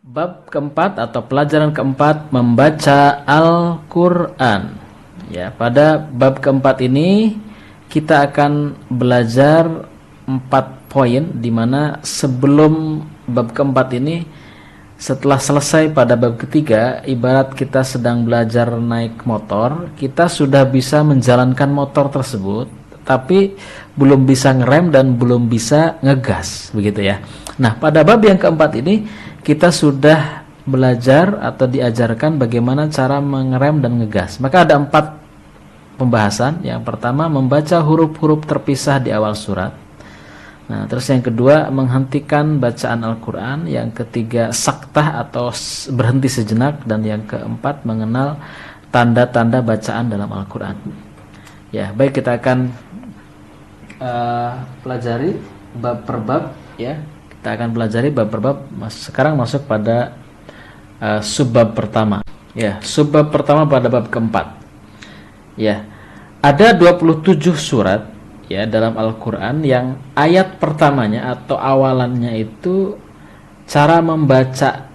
Bab keempat atau pelajaran keempat, membaca Al-Quran. Ya, pada bab keempat ini kita akan belajar 4 poin, di mana sebelum bab keempat ini, setelah selesai pada bab ketiga, ibarat kita sedang belajar naik motor, kita sudah bisa menjalankan motor tersebut, tapi belum bisa ngerem dan belum bisa ngegas, begitu ya. Nah, pada bab yang keempat ini kita sudah belajar atau diajarkan bagaimana cara mengerem dan ngegas. Maka ada 4 pembahasan. Yang pertama, membaca huruf-huruf terpisah di awal surat. Nah, terus yang kedua, menghentikan bacaan Al-Quran. Yang ketiga, saktah atau berhenti sejenak. Dan yang keempat, mengenal tanda-tanda bacaan dalam Al-Quran. Ya, baik, kita akan pelajari bab per bab, ya. Kita akan pelajari bab per bab. Sekarang masuk pada subbab pertama. Ya, subbab pertama pada bab keempat. Ya, ada 27 surat ya dalam Al-Quran yang ayat pertamanya atau awalannya itu cara membaca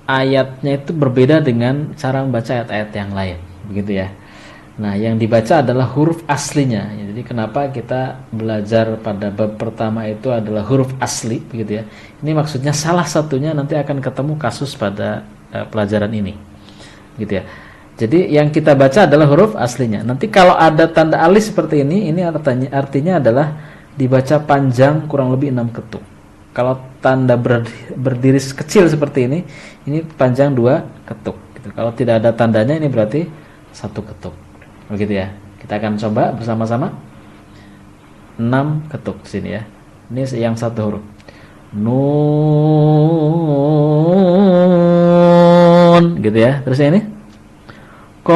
ayatnya itu berbeda dengan cara membaca ayat-ayat yang lain, begitu ya. Nah, yang dibaca adalah huruf aslinya. Jadi kenapa kita belajar pada bab pertama itu adalah huruf asli, begitu ya. Ini maksudnya salah satunya nanti akan ketemu kasus pada pelajaran ini, gitu ya. Jadi yang kita baca adalah huruf aslinya. Nanti kalau ada tanda alif seperti ini artinya adalah dibaca panjang kurang lebih 6 ketuk. Kalau tanda berdiri kecil seperti ini panjang 2 ketuk. Gitu. Kalau tidak ada tandanya, ini berarti 1 ketuk. Begitu ya. Kita akan coba bersama-sama. 6 ketuk sini ya. Ini yang 1 huruf. Nun, gitu ya. Terus ini Qaf,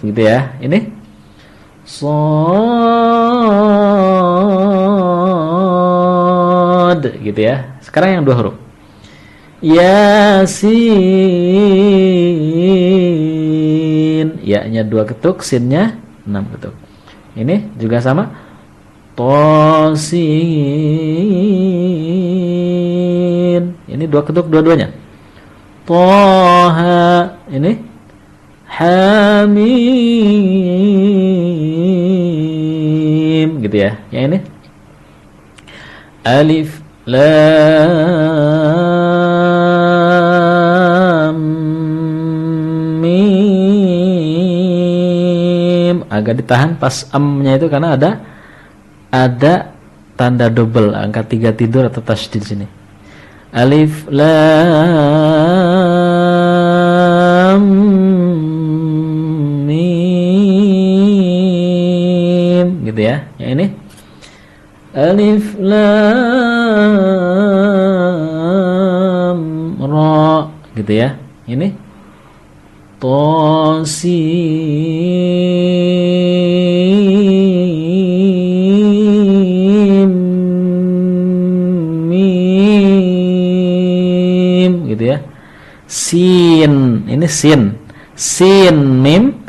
gitu ya. Ini Shad, gitu ya. Sekarang yang 2 huruf. Yasin, ya-nya 2 ketuk, sinnya 6 ketuk. Ini juga sama. Tosin, ini 2 ketuk dua-duanya. Toha, ini Hamim, gitu ya. Yang ini Alif Lam Mim. Agak ditahan pas amnya itu karena ada tanda double, angka 3 tidur atau tasydid sini. Alif Lam Mim, gitu ya. Yang ini Alif Lam Ra, gitu ya. Ini Tosim Mim, gitu ya. Sin, ini sin. Sin mim,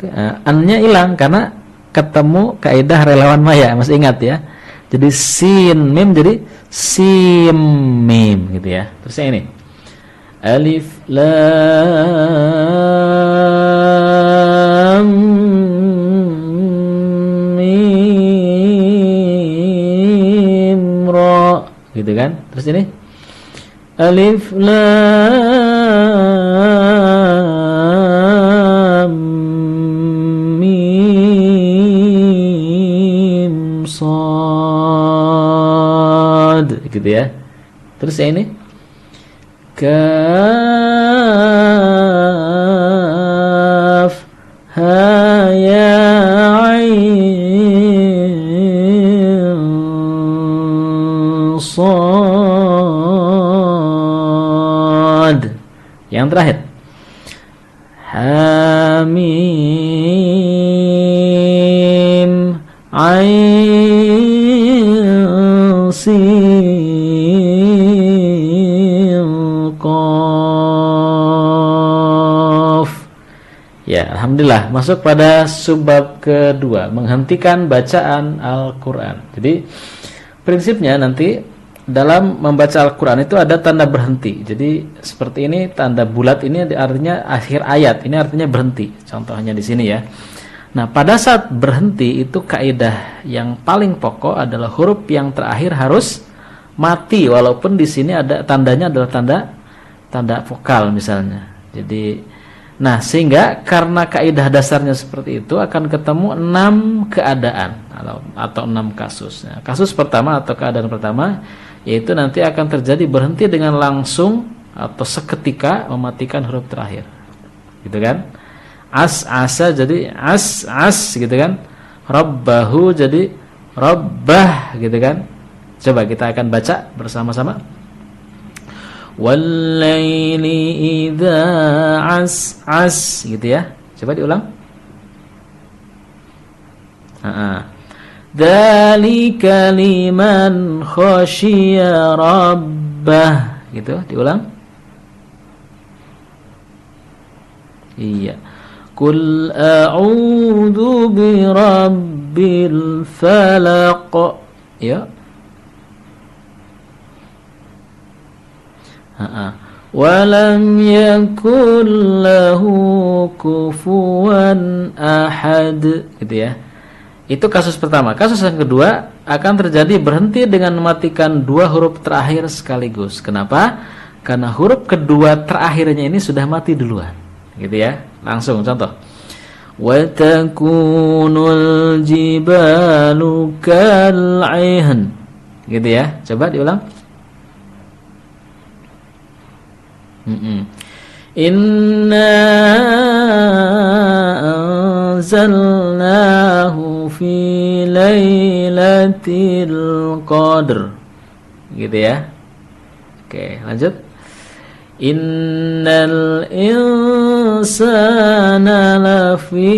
an-nya hilang karena ketemu kaidah relawan maya, masih ingat ya. Jadi sin mim jadi sim mim, gitu ya. Terus yang ini Alif Lam Mim Ra, gitu kan. Terus ini Alif Lam Mim Shad, gitu ya. Terus yang ini Kaf Ha Ya Ain Shad. Yang terakhir Hamim Ain Sin Qaf. Ya, alhamdulillah masuk pada subbab kedua, menghentikan bacaan Al-Quran. Jadi Prinsipnya nanti dalam membaca Al-Quran itu ada tanda berhenti. Jadi seperti ini, tanda bulat ini artinya akhir ayat, ini artinya berhenti. Contohnya di sini ya. Nah, pada saat berhenti itu kaidah yang paling pokok adalah huruf yang terakhir harus mati, walaupun di sini ada tandanya adalah tanda vokal misalnya. Jadi, nah sehingga karena kaidah dasarnya seperti itu akan ketemu 6 keadaan atau 6 kasus. Nah, kasus pertama atau keadaan pertama yaitu nanti akan terjadi berhenti dengan langsung atau seketika mematikan huruf terakhir, gitu kan? Asa jadi as gitu kan? Rabbahu jadi rabbah, gitu kan? Coba kita akan baca bersama-sama. Wallaili idza as gitu ya. Coba diulang. Dzalika liman khasyiya rabbah, gitu, diulang. Iya. Qul a'udzu birabbil falaq. Ya. Walam yakul lahu kufuwan ahad, gitu ya. Itu kasus pertama. Kasus yang kedua akan terjadi berhenti dengan mematikan 2 huruf terakhir sekaligus. Kenapa? Karena huruf kedua terakhirnya ini sudah mati duluan, gitu ya. Langsung contoh. Wa takunul jibalu kal'ihn, gitu ya. Coba diulang. Inna anzalnahu fi lailatul qadr, gitu ya. Oke, lanjut. Innal insana lafi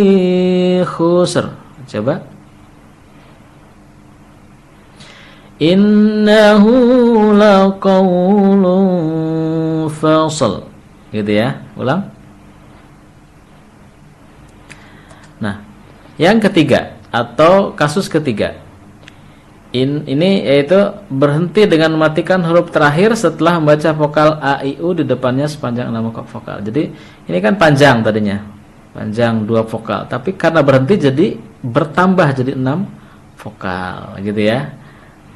khusr. Coba. Innahu laqawlun fasl, gitu ya. Ulang. Nah, yang ketiga atau kasus ketiga ini yaitu berhenti dengan mematikan huruf terakhir setelah membaca vokal a i u di depannya sepanjang 6 vokal. Jadi ini kan panjang tadinya, panjang 2 vokal, tapi karena berhenti jadi bertambah jadi 6 vokal, gitu ya.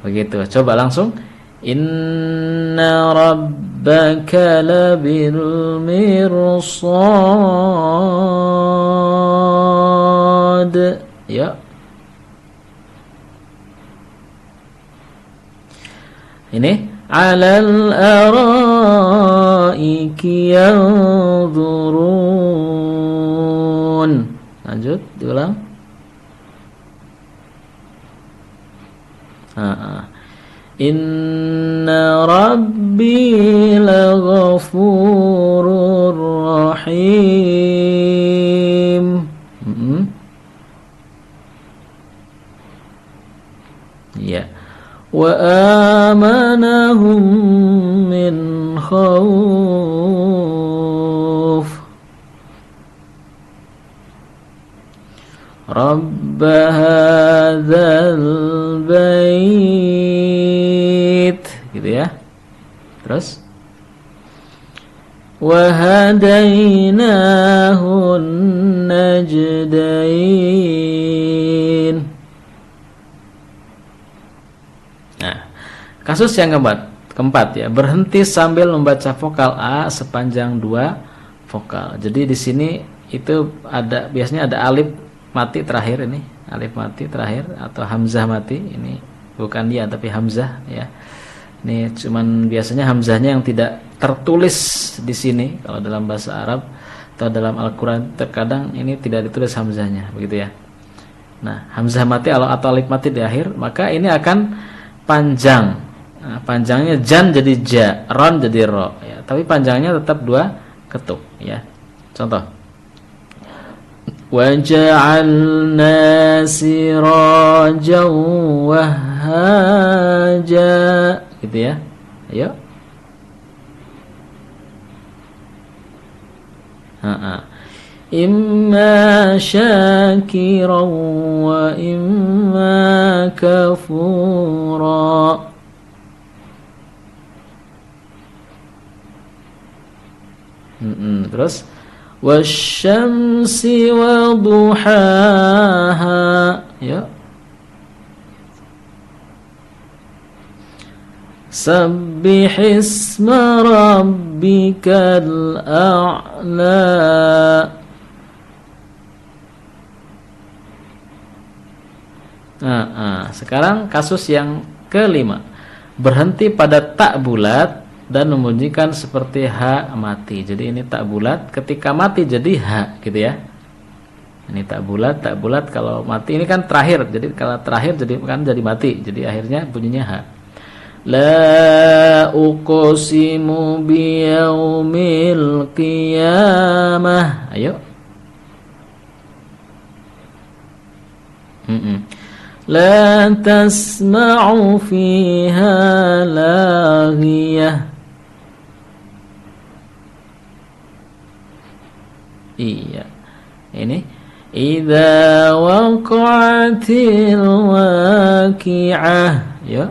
Begitu. Coba langsung. Inna rabbaka labil mirsad. Ya. Ini alal araiki yanzurun. Lanjut, diulang. Inna rabbi laghafurur rahim. Ya. Wa amanahum min khawf. Rabb hadzal bait, gitu ya. Terus wa hadainahun najdain. Nah, kasus yang keempat ya, berhenti sambil membaca vokal a sepanjang 2 vokal. Jadi di sini itu ada biasanya ada alif mati terakhir, ini alif mati terakhir atau hamzah mati. Ini bukan dia tapi hamzah ya. Ini cuman biasanya hamzahnya yang tidak tertulis di sini. Kalau dalam bahasa Arab atau dalam Al-Qur'an terkadang ini tidak ditulis hamzahnya, begitu ya. Nah, hamzah mati atau alif mati di akhir, maka ini akan panjang. Nah, panjangnya jan jadi ja, ron jadi ro ya. Tapi panjangnya tetap 2 ketuk ya. Contoh. Waja'alna sirajan wahhaja, gitu ya. Ayo. imma syakiran wa imma kafura. Terus wasyamsi wa duhaha, ya. Sabbihisma rabbikal a'la. Sekarang kasus yang kelima, berhenti pada tak bulat dan membunyikan seperti H mati. Jadi ini tak bulat, ketika mati jadi H gitu ya. Ini tak bulat kalau mati ini kan terakhir. Jadi kalau terakhir jadi kan jadi mati. Jadi akhirnya bunyinya H. La uqsimu biyaumil qiyamah. Ayo. La tasma'u fiha laghiyah. Iya. Ini idza waqa'atil waqi'ah, ya.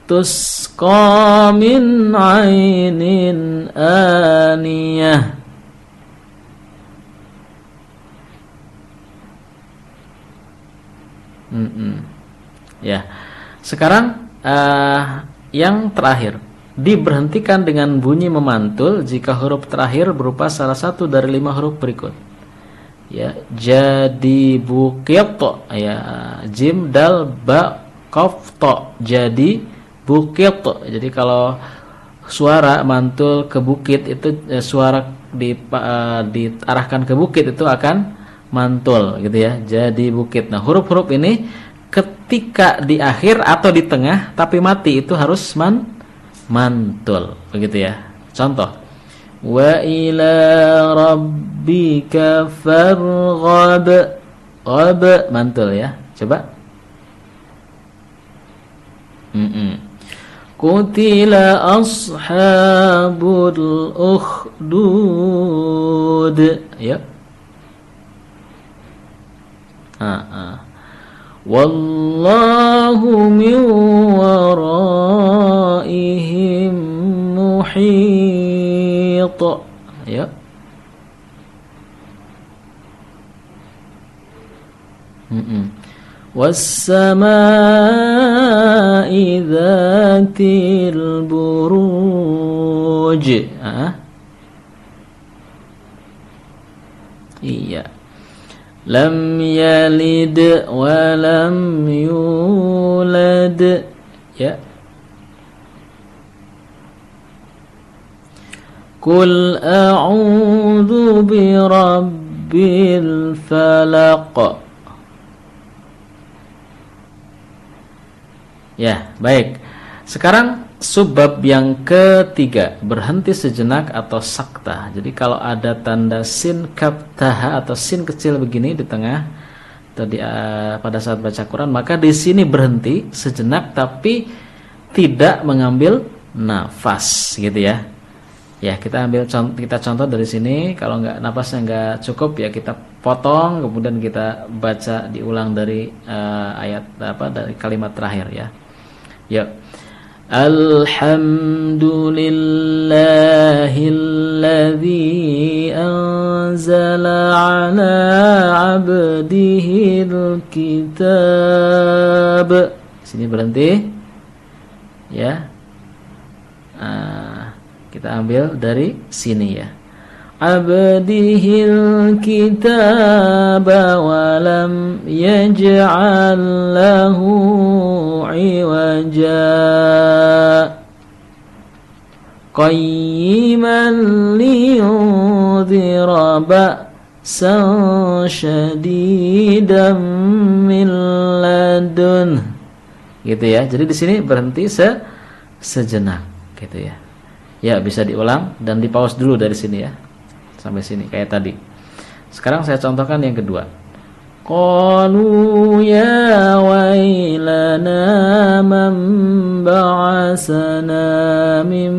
Tusqa min 'ainin aniyah. Ya. Sekarang yang terakhir, diberhentikan dengan bunyi memantul jika huruf terakhir berupa salah satu dari 5 huruf berikut. Ya, jadi bukit, ya, jim dal ba qaf ta. Jadi bukit. Jadi kalau suara mantul ke bukit itu suara diarahkan ke bukit itu akan mantul gitu ya. Jadi bukit. Nah, huruf-huruf ini ketika di akhir atau di tengah tapi mati itu harus mantul begitu ya. Contoh, wa ila rabbika farghab. Ghab mantul ya. Coba. Qutila ashabul ukhdud, ya. Wallahu min waraihim muhit, ya. Was-samaa'i dzatil buruj. Iya. Lam yalid wa lam yulad, ya. Qul a'udzu birabbil falaq. Ya, baik. Sekarang subbab yang ketiga, berhenti sejenak atau sakta. Jadi kalau ada tanda sin kaf taha atau sin kecil begini di tengah atau pada saat baca Quran, maka di sini berhenti sejenak tapi tidak mengambil nafas gitu ya. Ya, kita contoh dari sini. Kalau nafasnya nggak cukup ya kita potong, kemudian kita baca diulang dari dari kalimat terakhir ya. Ya. Alhamdulillahilladzi anzala ala 'abdihil kitab. Sini berhenti. Ya. Kita ambil dari sini ya. Abdihil kitaba wa lam yaj'al lahu 'iwaja qayyiman liyundhira ba'san syadidan min ladun. Gitu ya. Jadi di sini berhenti sejenak gitu ya. Ya, bisa diulang dan di pause dulu dari sini ya. Sampai sini kayak tadi. Sekarang saya contohkan yang kedua. Qalu ya wailana man ba'asana min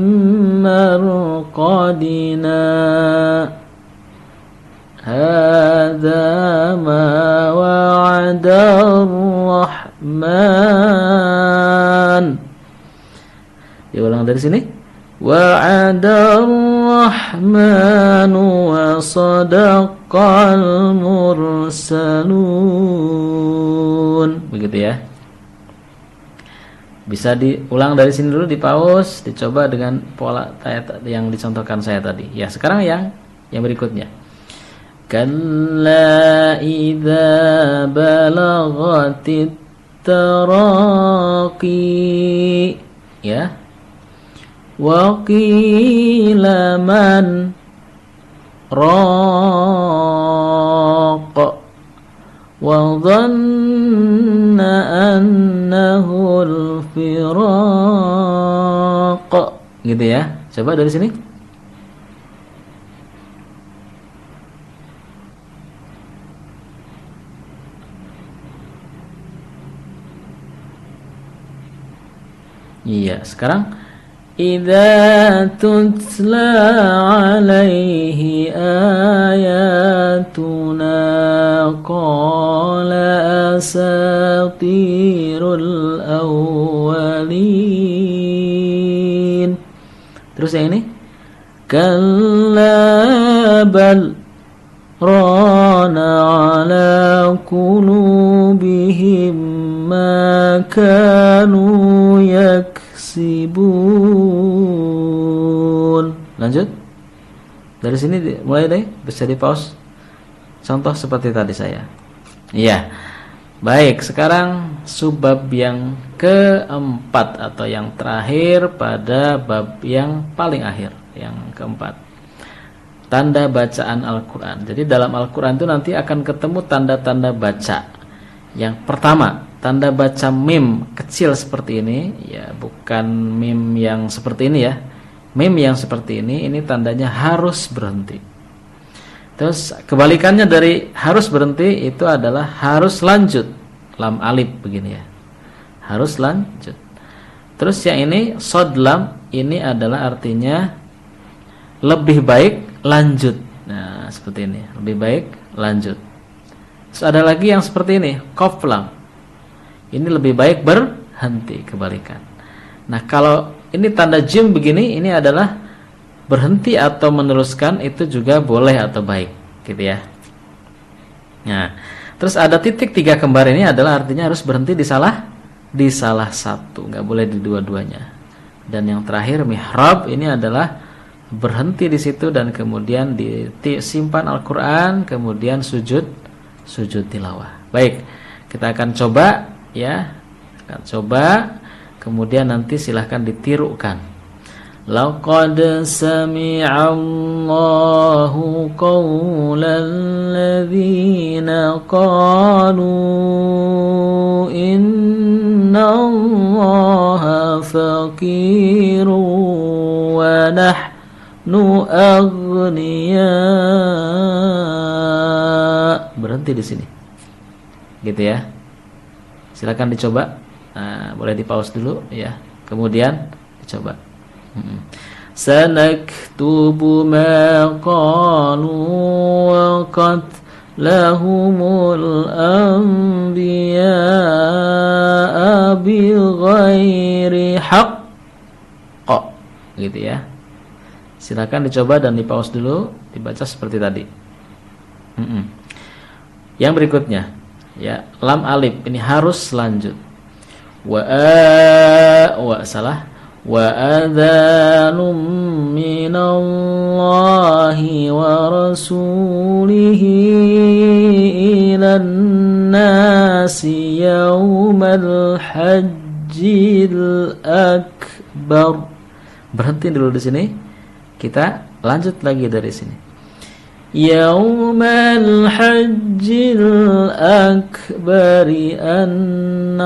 marqadina. Hadza ma wa'adar rahman. Diulang dari sini. Wa'adar rahmanu wa sadaqal mursalun. Begitu ya. Bisa diulang dari sini dulu, di pause, dicoba dengan pola yang dicontohkan saya tadi. Ya, sekarang yang berikutnya. Kalla idza balagatit taraqi. Ya. Wa qila man raq wa dhanna annahu al-firaq. Gitu ya. Coba dari sini. Iya, sekarang idza tutla alaihi ayatuna qala asatirul awwalin. Terus yang ini kalla bal rana ala qulubihim ma kanu yaksibun. Lanjut. Dari sini mulai deh, bisa di pause. Contoh seperti tadi saya. Iya. Baik, sekarang subbab yang keempat atau yang terakhir pada bab yang paling akhir, yang keempat. Tanda bacaan Al-Quran. Jadi dalam Al-Quran itu nanti akan ketemu tanda-tanda baca. Yang pertama, tanda baca mim kecil seperti ini, ya, bukan mim yang seperti ini ya. Mim yang seperti ini tandanya harus berhenti. Terus kebalikannya dari harus berhenti itu adalah harus lanjut. Lam alif begini ya. Harus lanjut. Terus yang ini shad lam, ini adalah artinya lebih baik lanjut. Nah, seperti ini, lebih baik lanjut. Terus ada lagi yang seperti ini, qaf lam. Ini lebih baik berhenti, kebalikan. Nah, kalau ini tanda jim begini, ini adalah berhenti atau meneruskan, itu juga boleh atau baik, gitu ya. Nah, terus ada titik 3 kembar ini adalah artinya harus berhenti di salah satu, nggak boleh di dua-duanya. Dan yang terakhir mihrab ini adalah berhenti di situ dan kemudian disimpan Al-Quran, kemudian sujud tilawah. Baik, kita akan coba ya, kemudian nanti silahkan ditirukan. Laqad sami'allahu qawlal ladzina qalu innallaha faqirun wa nahnu aghniya. Berhenti di sini, gitu ya. Silakan dicoba. Nah, boleh di pause dulu ya. Kemudian dicoba. Sanaktubu ma qalu wa qatlahumul anbiya'a bighairi haqq. Gitu ya. Silakan dicoba dan di pause dulu, dibaca seperti tadi. Yang berikutnya ya, lam alif ini harus lanjut. Wa adhanum minallahi wa rasulihi ilan nasi yaumal hajjil akbar. Berhenti dulu di sini. Kita lanjut lagi dari sini. Yaumal hajjil akbari annallaha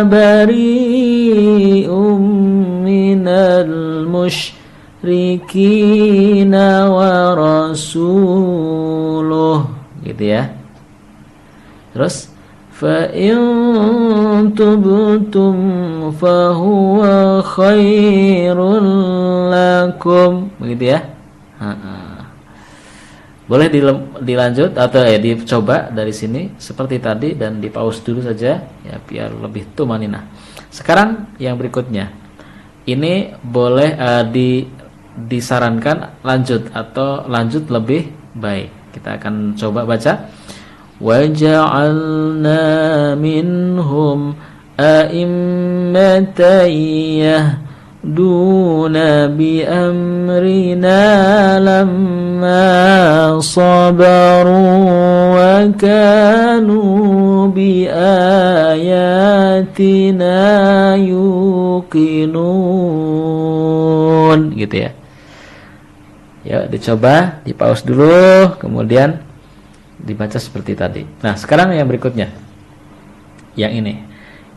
bari'um minal musyrikina wa rasuluh, gitu ya. Terus فإن تبتم فهو خير لكم. Begitu ya. Boleh dilanjut atau dicoba dari sini seperti tadi dan di pause dulu saja ya biar lebih tumaninah. Sekarang yang berikutnya. Ini boleh disarankan lanjut atau lanjut lebih baik. Kita akan coba baca. وَجَعَلْنَا مِنْهُمْ أَئِمَّةً يَهْدُونَ بِأَمْرِنَا لَمَّا صَبَرُوا وَكَانُوا بِآيَاتِنَا يُوقِنُونَ. Gitu ya. Ya, dicoba, di pause dulu, kemudian dibaca seperti tadi. Nah, sekarang yang berikutnya. Yang ini.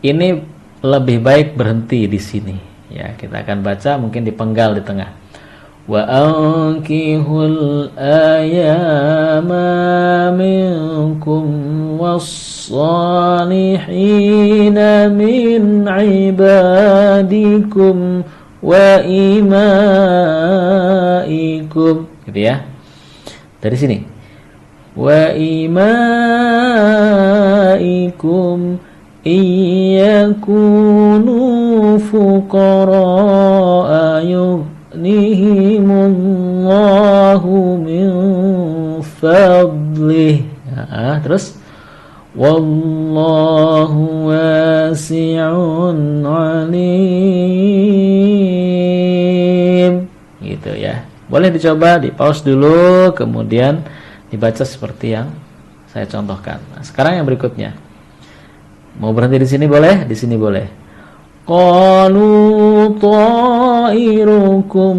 Ini lebih baik berhenti di sini. Ya, kita akan baca mungkin dipenggal di tengah. Wa ankihul ayama minkum was-salihina min ibadikum wa imaikum. Gitu ya. Dari sini. Wa imaikum iyakunu fuqara'a yughnihimullahu min fadlih. Terus wallahu wasi'un alim. Gitu ya. Boleh dicoba, di pause dulu, kemudian dibaca seperti yang saya contohkan. Nah, sekarang yang berikutnya. Mau berhenti di sini boleh? Di sini boleh. Qalu ta'irukum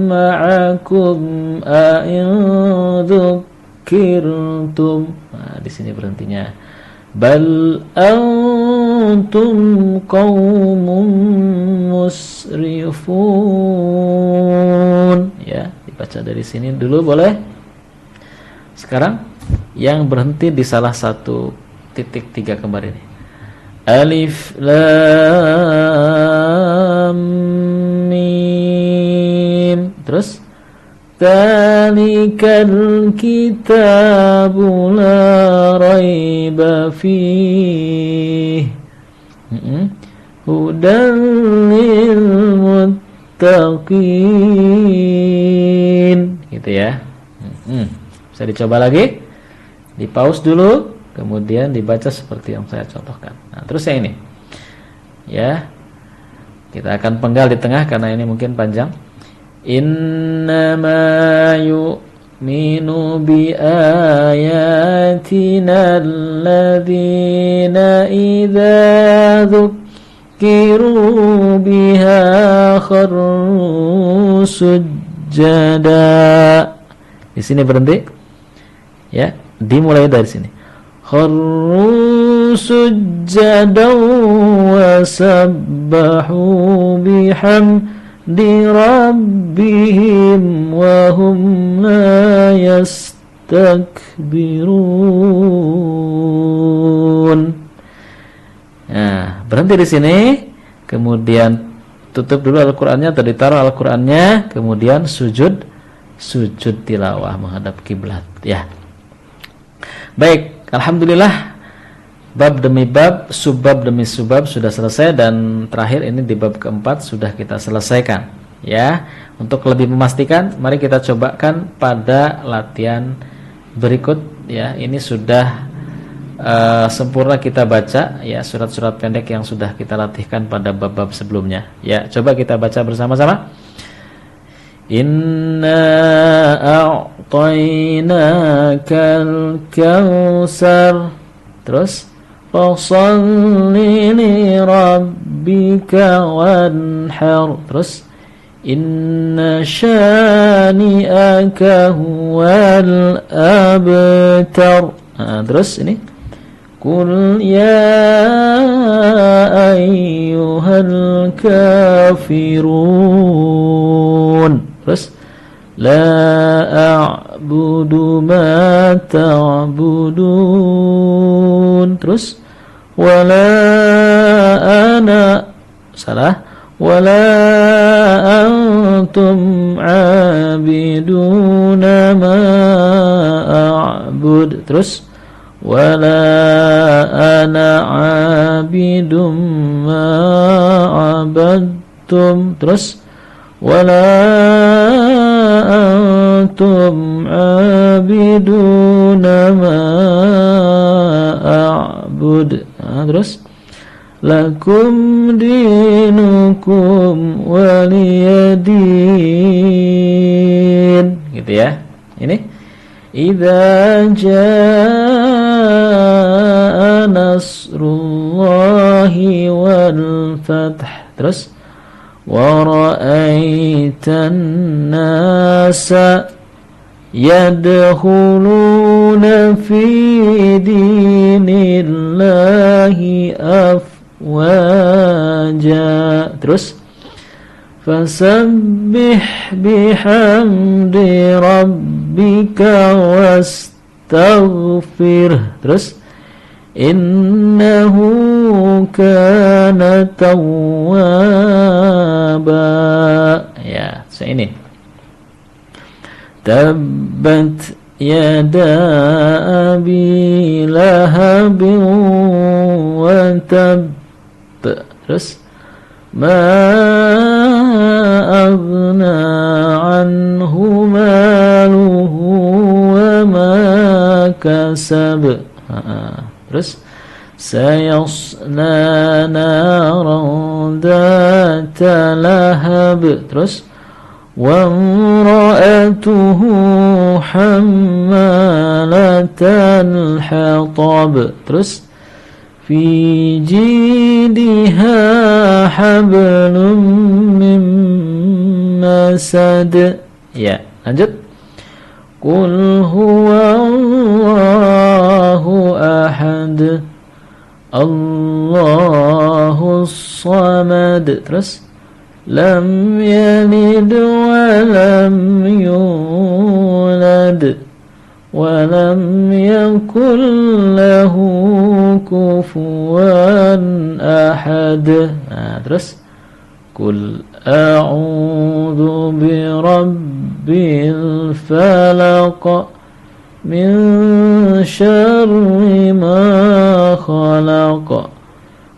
ma'akum a'in dzukirtum. Nah, di sini berhentinya. Bal antum qaumun musrifun. Ya, dibaca dari sini dulu boleh. Sekarang yang berhenti di salah satu titik 3 kembar ini. Alif lam mim. Terus Dzalikal kitabu la raiba fihi hudan lil muttaqin. Gitu ya. Bisa dicoba lagi, di pause dulu, kemudian dibaca seperti yang saya contohkan. Nah, terus yang ini, ya, kita akan penggal di tengah karena ini mungkin panjang. Innama yu'minu bi ayatina alladzina idza dzukiru biha kharru sujada. Di sini berhenti. Ya, dimulai dari sini. Kharru sujjadan wa sabbahu bihamdi rabbihim wa hum la yastakbirun. Nah, berhenti di sini, kemudian tutup dulu Al-Qur'annya atau ditaruh Al-Qur'annya, kemudian sujud tilawah menghadap kiblat, ya. Baik, alhamdulillah bab demi bab, subbab demi subbab sudah selesai dan terakhir ini di bab keempat sudah kita selesaikan, ya. Untuk lebih memastikan, mari kita cobakan pada latihan berikut, ya. Ini sudah sempurna kita baca, ya, surat-surat pendek yang sudah kita latihkan pada bab-bab sebelumnya. Ya, coba kita baca bersama-sama. Inna a'tainakal kautsar. Terus fasholli li rabbika wanhar. Terus inna syani'aka huwal abtar. Terus ini Qul ya ayyuhal kafirun. Terus la a'budu ma ta'budun. Terus wala ana, salah, wala antum abiduna ma a'bud. Terus wala ana abidum ma abadtum. Terus wala antum abiduna ma a'bud. Terus lakum dinukum waliyadin, gitu ya. Ini idza jaa nasrullahi wal fath. Terus wa ra'aitan nasa yadkhuluna fi dinillahi afwaja. Terus fasabbih bihamdi rabbika wastaghfir. Terus innahu kana tawwaba. Ya, ini tabbat yada abi lahabin wa tab. Terus ma aghna anhu maluhu wa ma kasab. Terus sayasla naran dhata lahab. Terus wa imra'atuhu hammalatal hatab. Terus fi jidha hablum min masad. Ya, lanjut. Qul huwallahu ahad, Allahus samad. Terus lam yalid wa lam yulad wa lam yakul lahu kufuwan ahad. Terus qul a'udzu birabbil falaq min syarri ma khalaq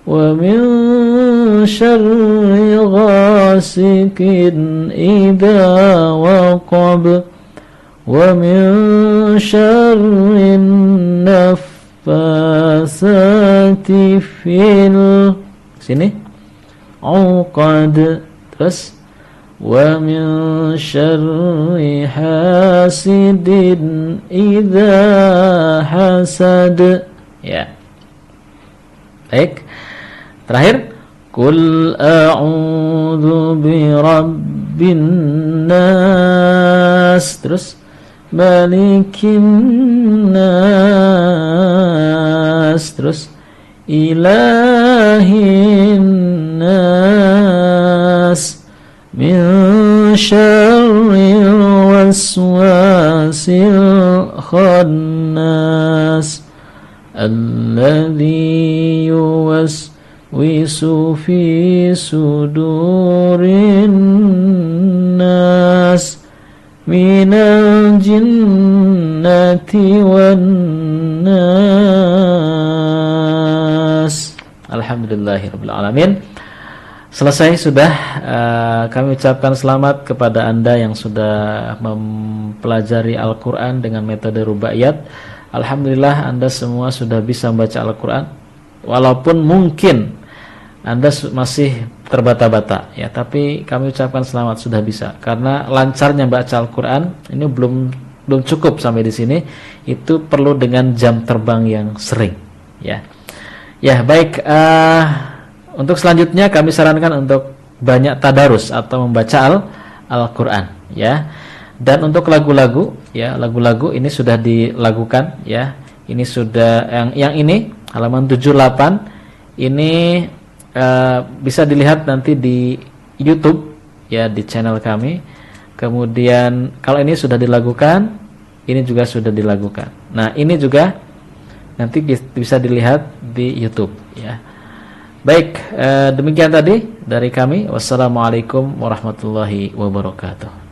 wa min syarri ghasikin idza waqab wa min syarri naffasati fil sini uqad. Terus wa min syarri hasidin idza hasad. Ya, baik. Terakhir, qul a'udzu birabbin nas. Terus malikin nas. Terus ilahin nas min syarril waswasil khannas alladzi yuwaswisu fi sudurin nas minal jinnati wan nas. Alhamdulillahirabbil alamin. Selesai sudah. Kami ucapkan selamat kepada Anda yang sudah mempelajari Al-Quran dengan metode rubaiyat. Alhamdulillah Anda semua sudah bisa membaca Al-Quran, walaupun mungkin Anda masih terbata-bata ya, tapi kami ucapkan selamat sudah bisa, karena lancarnya baca Al-Quran ini belum cukup sampai di sini. Itu perlu dengan jam terbang yang sering ya. Ya baik, untuk selanjutnya kami sarankan untuk banyak tadarus atau membaca Al-Quran ya. Dan untuk lagu-lagu ya, lagu-lagu ini sudah dilakukan ya. Ini sudah yang ini halaman 78 ini bisa dilihat nanti di YouTube ya, di channel kami. Kemudian kalau ini sudah dilakukan ini juga sudah dilakukan. Nah, ini juga nanti bisa dilihat di YouTube ya. Baik, demikian tadi dari kami. Wassalamualaikum warahmatullahi wabarakatuh.